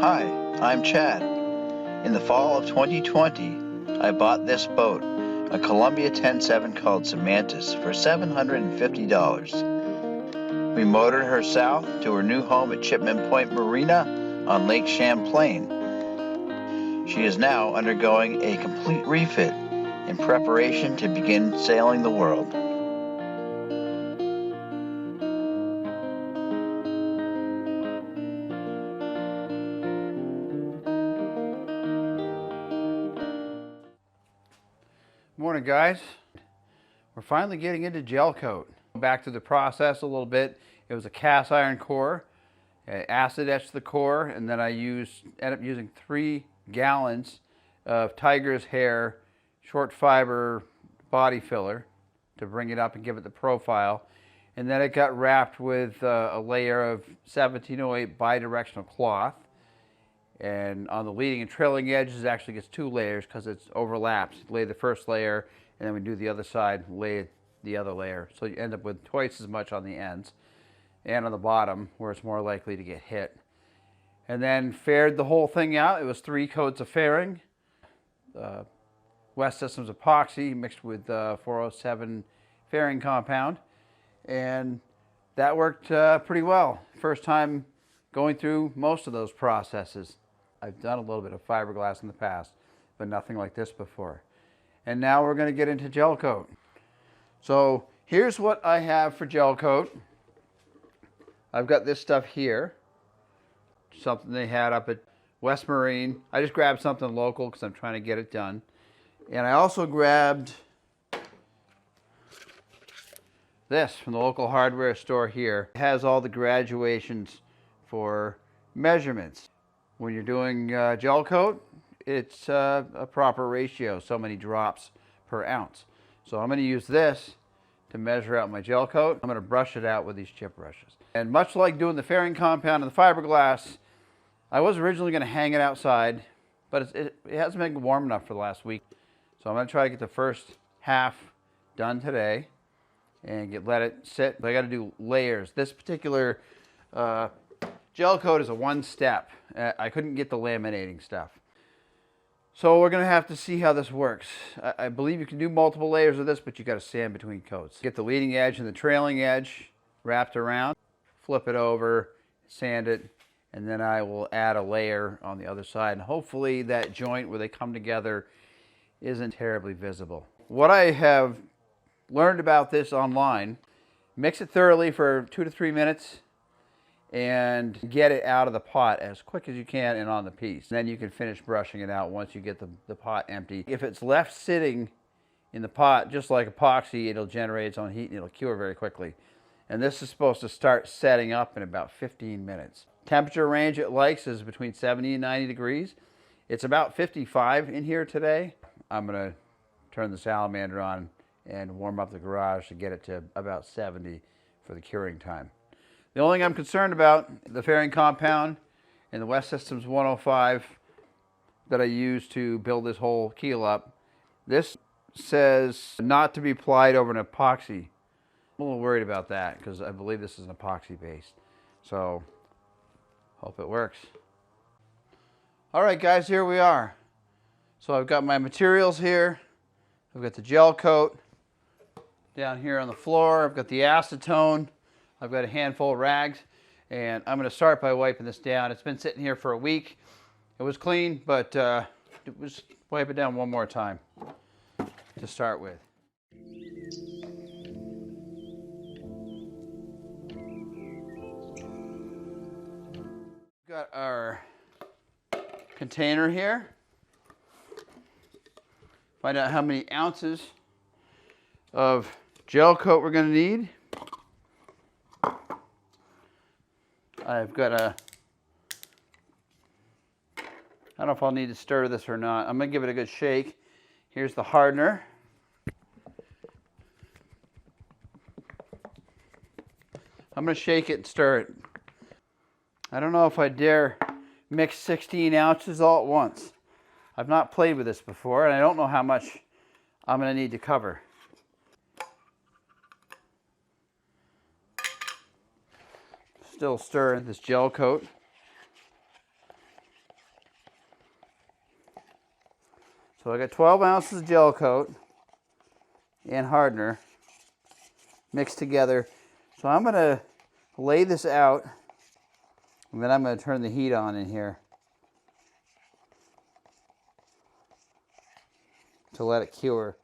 Hi, I'm Chad. In the fall of 2020, I bought this boat, a Columbia 10.7 called Semantis, for $750. We motored her south to her new home at Chipman Point Marina on Lake Champlain. She is now undergoing a complete refit in preparation to begin sailing the world. Morning, guys. We're finally getting into gel coat. Back to the process a little bit. It was a cast iron core. I acid etched the core, and then I ended up using 3 gallons of tiger's hair short fiber body filler to bring it up and give it the profile. And then it got wrapped with a layer of 1708 bidirectional cloth. And on the leading and trailing edges, it actually gets 2 layers because it overlaps. You lay the first layer, and then we do the other side, lay the other layer. So you end up with twice as much on the ends and on the bottom where it's more likely to get hit. And then faired the whole thing out. It was 3 coats of fairing. West Systems epoxy mixed with 407 fairing compound. And that worked pretty well. First time going through most of those processes. I've done a little bit of fiberglass in the past, but nothing like this before. And now we're going to get into gel coat. So here's what I have for gel coat. I've got this stuff here, something they had up at West Marine. I just grabbed something local because I'm trying to get it done. And I also grabbed this from the local hardware store here. It has all the graduations for measurements. When you're doing gel coat, it's a proper ratio, so many drops per ounce. So I'm going to use this to measure out my gel coat. I'm going to brush it out with these chip brushes. And much like doing the fairing compound and the fiberglass, I was originally going to hang it outside, but it hasn't been warm enough for the last week. So I'm going to try to get the first half done today and let it sit. But I got to do layers. This particular gel coat is a 1-step. I couldn't get the laminating stuff. So we're going to have to see how this works. I believe you can do multiple layers of this, but you got to sand between coats. Get the leading edge and the trailing edge wrapped around, flip it over, sand it, and then I will add a layer on the other side. And hopefully that joint where they come together isn't terribly visible. What I have learned about this online, mix it thoroughly for 2 to 3 minutes and get it out of the pot as quick as you can and on the piece. Then you can finish brushing it out once you get the pot empty. If it's left sitting in the pot, just like epoxy, it'll generate its own heat and it'll cure very quickly. And this is supposed to start setting up in about 15 minutes. Temperature range it likes is between 70 and 90 degrees. It's about 55 in here today. I'm going to turn the salamander on and warm up the garage to get it to about 70 for the curing time. The only thing I'm concerned about, the fairing compound and the West Systems 105 that I used to build this whole keel up, this says not to be applied over an epoxy. I'm a little worried about that because I believe this is an epoxy base. So, hope it works. All right, guys, here we are. So I've got my materials here. I've got the gel coat down here on the floor. I've got the acetone. I've got a handful of rags, and I'm going to start by wiping this down. It's been sitting here for a week. It was clean, but just wipe it down one more time to start with. We've got our container here. Find out how many ounces of gel coat we're going to need. I've got I don't know if I'll need to stir this or not. I'm going to give it a good shake. Here's the hardener. I'm going to shake it and stir it. I don't know if I dare mix 16 ounces all at once. I've not played with this before, and I don't know how much I'm going to need to cover. Still stirring this gel coat. So I got 12 ounces of gel coat and hardener mixed together. So I'm going to lay this out, and then I'm going to turn the heat on in here to let it cure.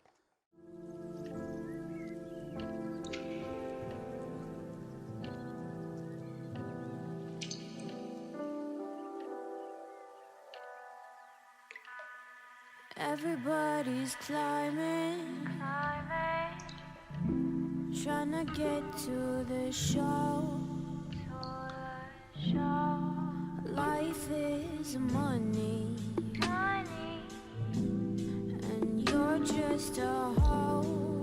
Everybody's climbing, trying to get to the show. Life is money, and you're just a hoe.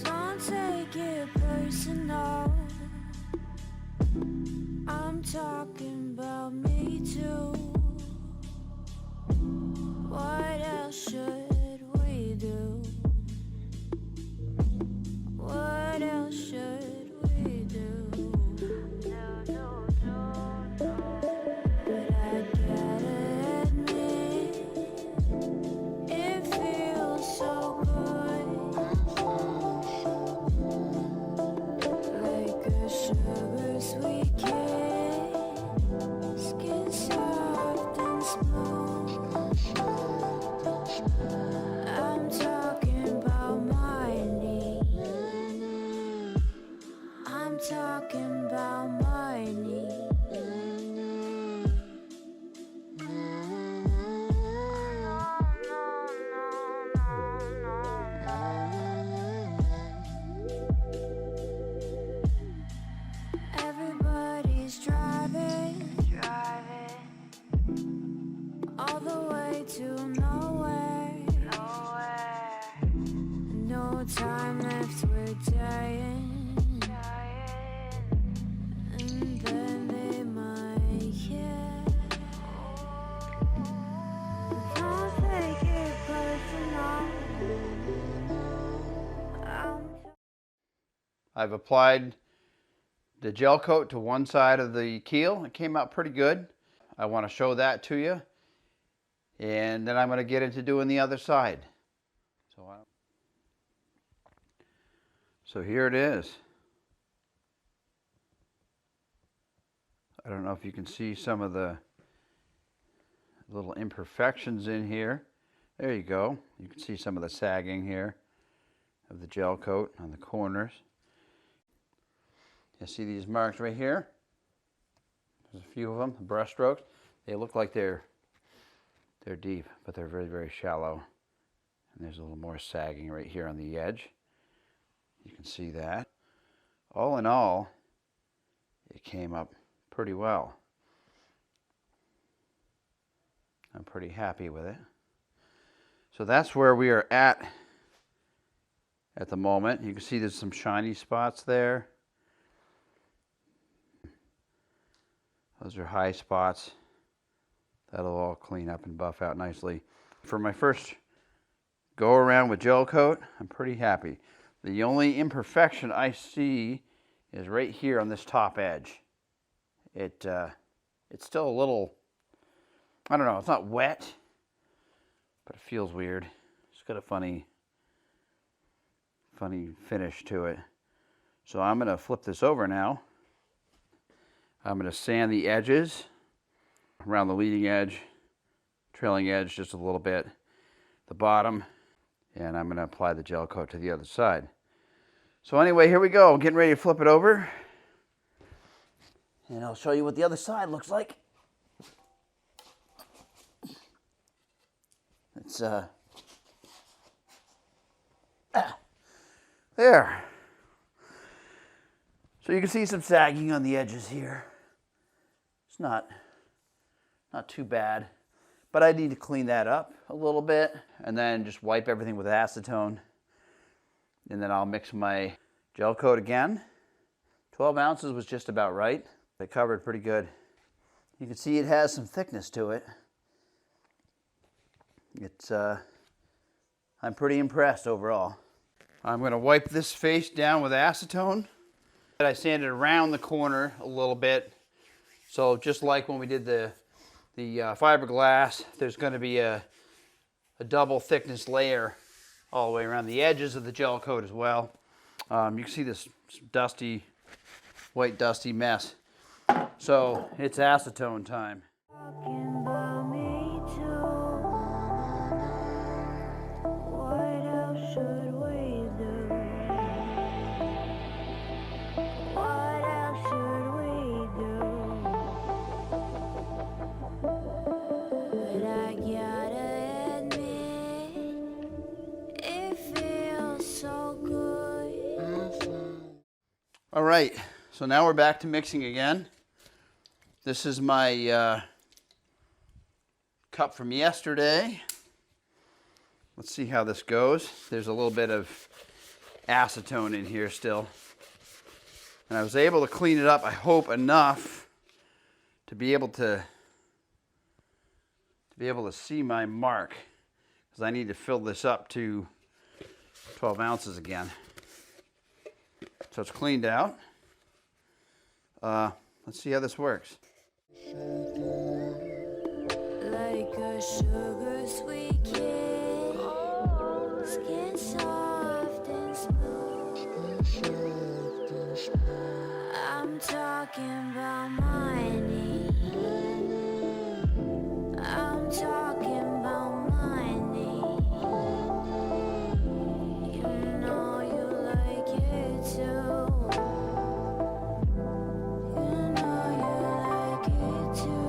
Don't take it personal. I'm talking about me too. What else should we do? What else should we do? But I gotta admit, it feels so good, like a sugar sweet kiss, skin soft and smooth. I'm talking about my knee. I'm talking about my knee. Everybody's driving all the way to nowhere. No time left, we're dying, and then they might care. Don't take it personal. I've applied the gel coat to one side of the keel. It came out pretty good. I want to show that to you. And then I'm going to get into doing the other side. So here it is. I don't know if you can see some of the little imperfections in here. There you go. You can see some of the sagging here of the gel coat on the corners. You see these marks right here? There's a few of them, the brush strokes. They look like they're deep, but they're very, very shallow. And there's a little more sagging right here on the edge. You can see that. All in all, it came up pretty well. I'm pretty happy with it. So that's where we are at the moment. You can see there's some shiny spots there. Those are high spots. That'll all clean up and buff out nicely. For my first go around with gel coat, I'm pretty happy. The only imperfection I see is right here on this top edge. It's still a little, I don't know, it's not wet, but it feels weird. It's got a funny finish to it. So I'm going to flip this over now. I'm going to sand the edges around the leading edge, trailing edge just a little bit, the bottom, and I'm going to apply the gel coat to the other side. So anyway, here we go. I'm getting ready to flip it over, and I'll show you what the other side looks like. It's there. So you can see some sagging on the edges here. It's not too bad, but I need to clean that up a little bit and then just wipe everything with acetone, and then I'll mix my gel coat again. 12 ounces was just about right. It covered pretty good. You can see it has some thickness to it. I'm pretty impressed overall. I'm going to wipe this face down with acetone. I sanded around the corner a little bit. So just like when we did the the fiberglass, there's going to be a double thickness layer all the way around the edges of the gel coat as well. You can see this dusty, white dusty mess. So it's acetone time. Talking about me too. What else should we do? What else should we do? But I gotta admit, it feels so good. All right, so now we're back to mixing again. This is my cup from yesterday. Let's see how this goes. There's a little bit of acetone in here still. And I was able to clean it up, I hope, enough to be able to see my mark, because I need to fill this up to 12 ounces again. So it's cleaned out. Let's see how this works. Like a sugar sweet kid, skin soft and smooth. I'm talking about money. I'm talking about money. You know you like it too. You know you like it too.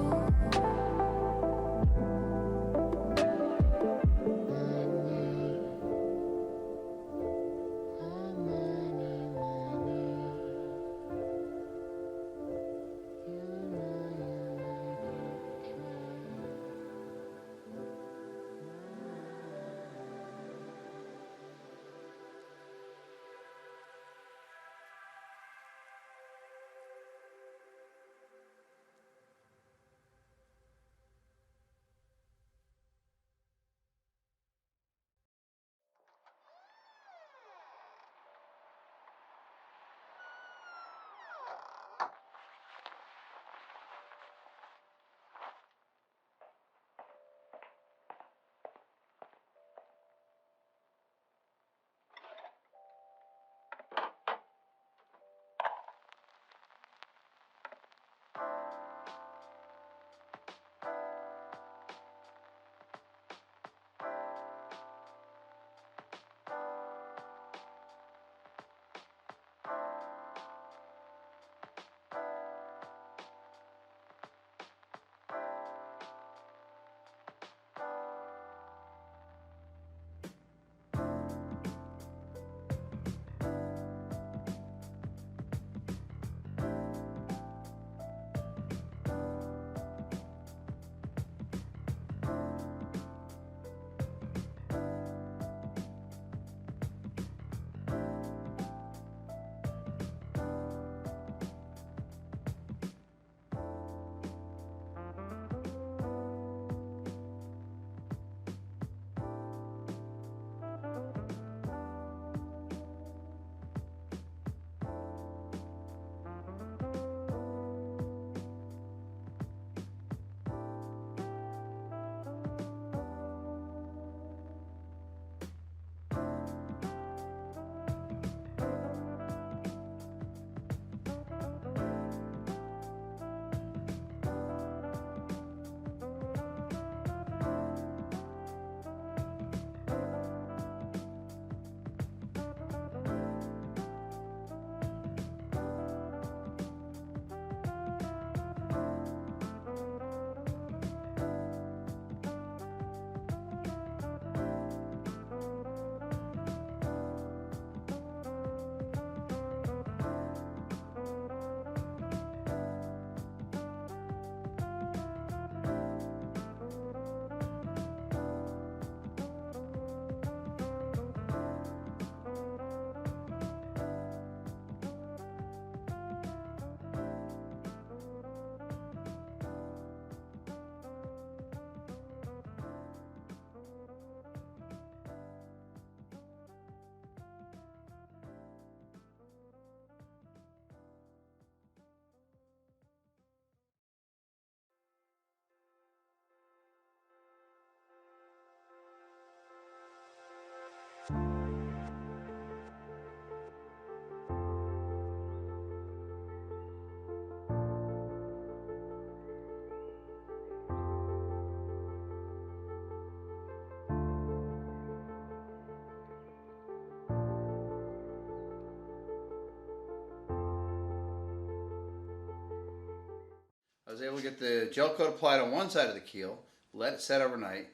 was able to get the gel coat applied on one side of the keel, let it set overnight,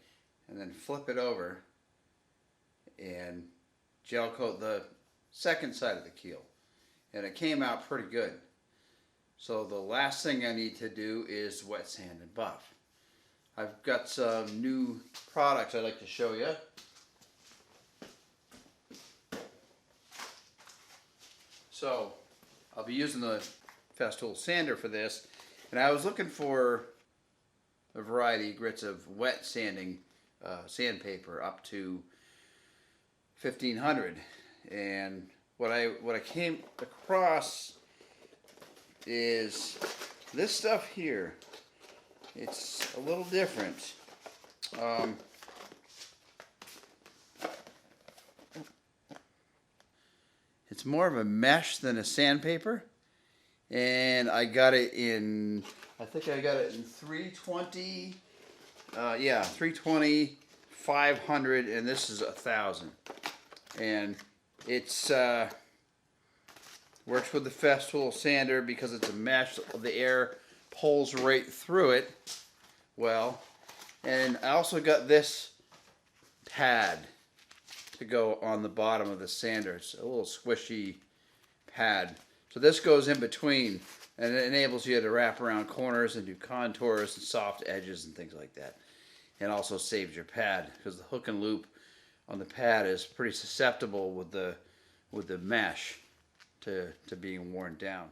and then flip it over and gel coat the second side of the keel. And it came out pretty good. So the last thing I need to do is wet sand and buff. I've got some new products I'd like to show you. So I'll be using the Festool sander for this, and I was looking for a variety of grits of wet sanding sandpaper up to 1500, and what I came across is this stuff here. It's a little different. It's more of a mesh than a sandpaper, and I got it in, I think I got it in 320, 320, 500, and this is 1000. And it's works with the Festool sander because it's a mesh. The air pulls right through it well. And I also got this pad to go on the bottom of the sander. It's a little squishy pad. So this goes in between, and it enables you to wrap around corners and do contours and soft edges and things like that. And also saves your pad, because the hook and loop on the pad is pretty susceptible with the mesh to being worn down.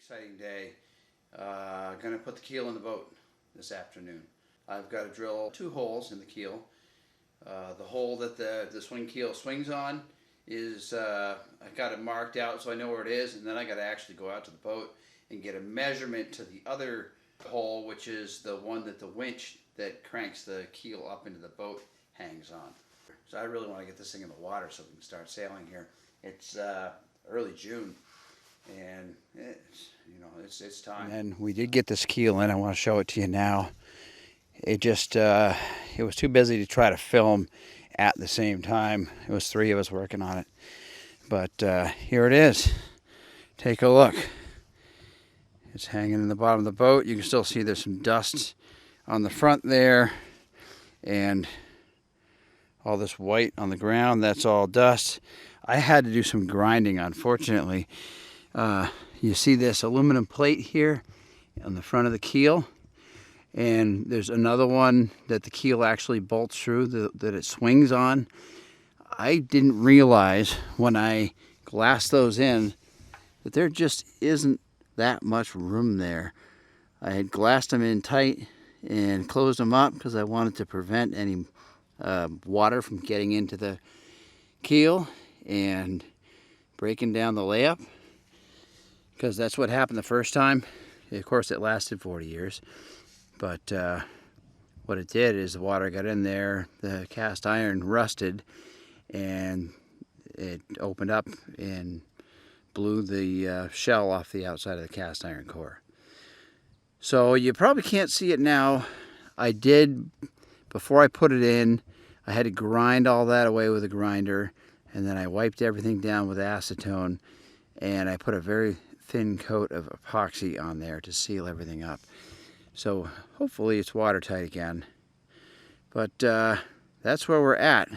exciting day. Gonna put the keel in the boat this afternoon. I've got to drill 2 holes in the keel. The hole that the swing keel swings on is, I got it marked out so I know where it is, and then I got to actually go out to the boat and get a measurement to the other hole, which is the one that the winch that cranks the keel up into the boat hangs on. So I really want to get this thing in the water so we can start sailing here. It's early June, and it's time. And we did get this keel in. I want to show it to you now. It just it was too busy to try to film at the same time. It was 3 of us working on it, but here it is. Take a look. It's hanging in the bottom of the boat. You can still see there's some dust on the front there, and all this white on the ground, that's all dust. I had to do some grinding, unfortunately. You see this aluminum plate here on the front of the keel, and there's another one that the keel actually bolts through, that it swings on. I didn't realize when I glassed those in that there just isn't that much room there. I had glassed them in tight and closed them up because I wanted to prevent any water from getting into the keel and breaking down the layup, because that's what happened the first time. Of course, it lasted 40 years, but what it did is the water got in there, the cast iron rusted, and it opened up and blew the shell off the outside of the cast iron core. So you probably can't see it now. I did, before I put it in, I had to grind all that away with a grinder, and then I wiped everything down with acetone, and I put a very thin coat of epoxy on there to seal everything up. So hopefully it's watertight again. But that's where we're at.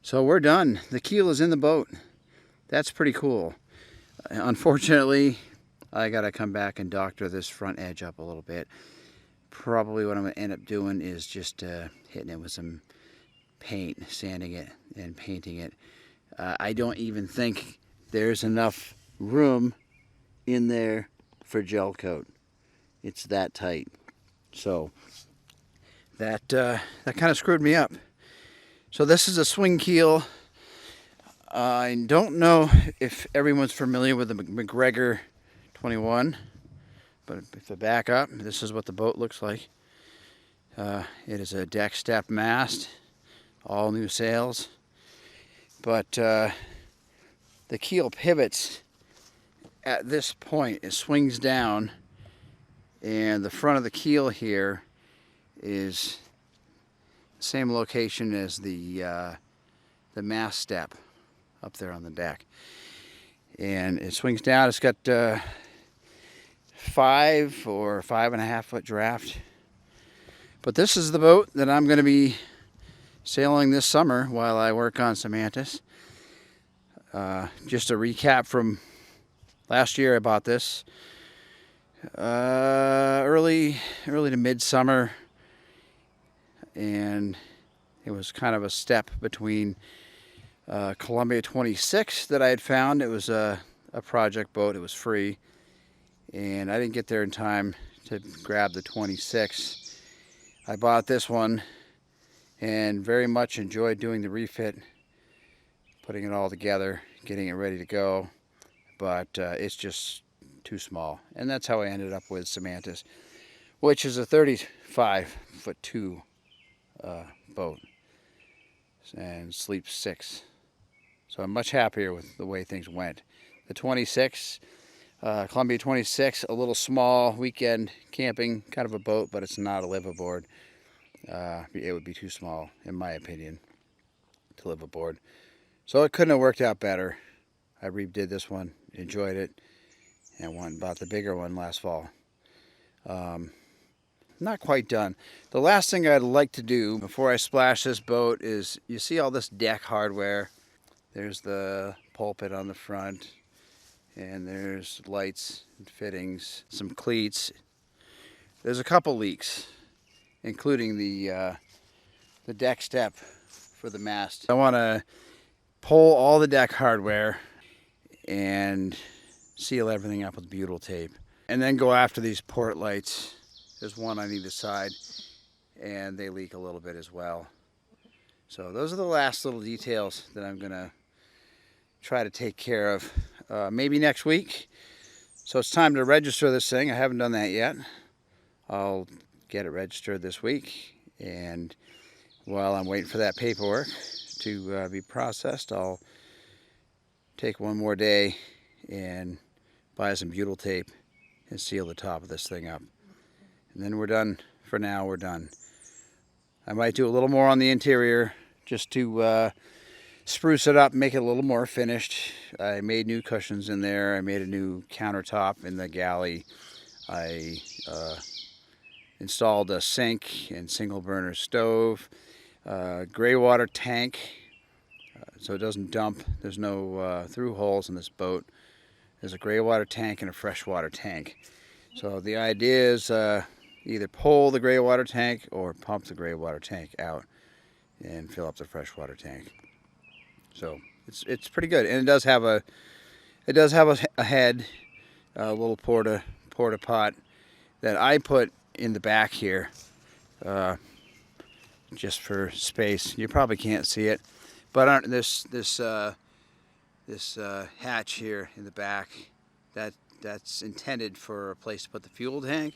So we're done. The keel is in the boat. That's pretty cool. Unfortunately, I gotta come back and doctor this front edge up a little bit. Probably what I'm gonna end up doing is just hitting it with some paint, sanding it and painting it. I don't even think there's enough room in there for gel coat. It's that tight. So that kind of screwed me up. So this is a swing keel. I don't know if everyone's familiar with the Macgregor 21, but if I back up, this is what the boat looks like. It is a deck step mast, all new sails, but the keel pivots at this point. It swings down, and the front of the keel here is the same location as the mast step up there on the deck, and it swings down. It's got 5 or 5.5 foot draft. But this is the boat that I'm going to be sailing this summer while I work on some mantis. Just a recap from last year, I bought this early to midsummer, and it was kind of a step between Columbia 26 that I had found. It was a project boat. It was free, and I didn't get there in time to grab the 26. I bought this one and very much enjoyed doing the refit, putting it all together, getting it ready to go, but it's just too small. And that's how I ended up with Semantis, which is a 35'2" boat and sleeps 6. So I'm much happier with the way things went. The 26, Columbia 26, a little small weekend camping kind of a boat, but it's not a live aboard. It would be too small, in my opinion, to live aboard. So it couldn't have worked out better. I redid this one, enjoyed it, and went and bought the bigger one last fall. Not quite done. The last thing I'd like to do before I splash this boat is, you see all this deck hardware. There's the pulpit on the front, and there's lights and fittings, some cleats. There's a couple leaks, including the deck step for the mast. I want to pull all the deck hardware and seal everything up with butyl tape. And then go after these port lights. There's one on either side, and they leak a little bit as well. So those are the last little details that I'm gonna try to take care of maybe next week. So it's time to register this thing. I haven't done that yet. I'll get it registered this week, and while I'm waiting for that paperwork to be processed, I'll take one more day and buy some butyl tape and seal the top of this thing up. And then we're done. For now, we're done. I might do a little more on the interior just to spruce it up, make it a little more finished. I made new cushions in there. I made a new countertop in the galley. I installed a sink and single burner stove, gray water tank, so it doesn't dump. There's no through holes in this boat. There's a gray water tank and a freshwater tank. So the idea is either pull the gray water tank or pump the gray water tank out and fill up the freshwater tank. So it's pretty good, and it does have a head, a little porta pot that I put in the back here, just for space. You probably can't see it, but this hatch here in the back, that's intended for a place to put the fuel tank.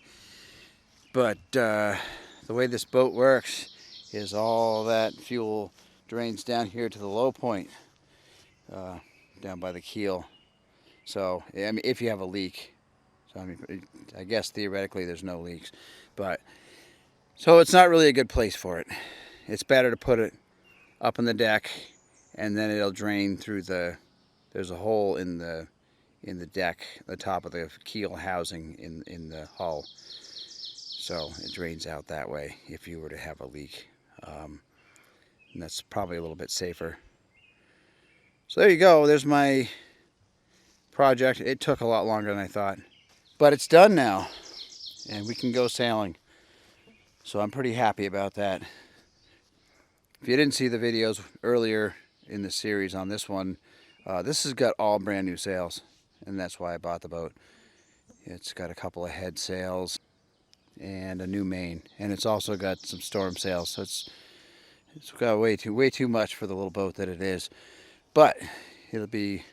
But the way this boat works is all that fuel drains down here to the low point, down by the keel. So I mean, if you have a leak, so I mean, I guess theoretically there's no leaks, but so it's not really a good place for it. It's better to put it up on the deck, and then it'll drain through there's a hole in the deck, the top of the keel housing in the hull. So it drains out that way if you were to have a leak. And that's probably a little bit safer. So there you go. There's my project. It took a lot longer than I thought, but it's done now, and we can go sailing. So I'm pretty happy about that. If you didn't see the videos earlier in the series on this one, this has got all brand new sails, and that's why I bought the boat. It's got a couple of head sails and a new main, and it's also got some storm sails. So it's got way too much for the little boat that it is, but it'll be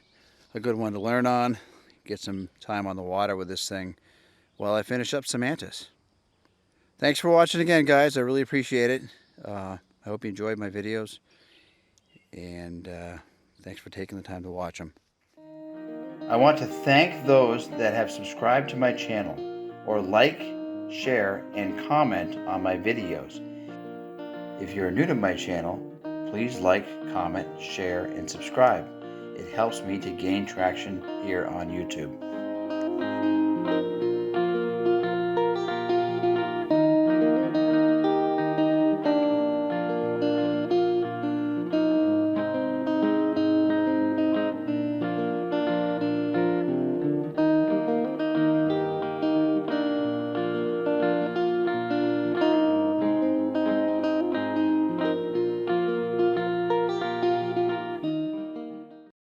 a good one to learn on, get some time on the water with this thing while I finish up some mantis. Thanks for watching again, guys. I really appreciate it. I hope you enjoyed my videos, and thanks for taking the time to watch them. I want to thank those that have subscribed to my channel, or like, share, and comment on my videos. If you're new to my channel, please like, comment, share, and subscribe. It helps me to gain traction here on YouTube.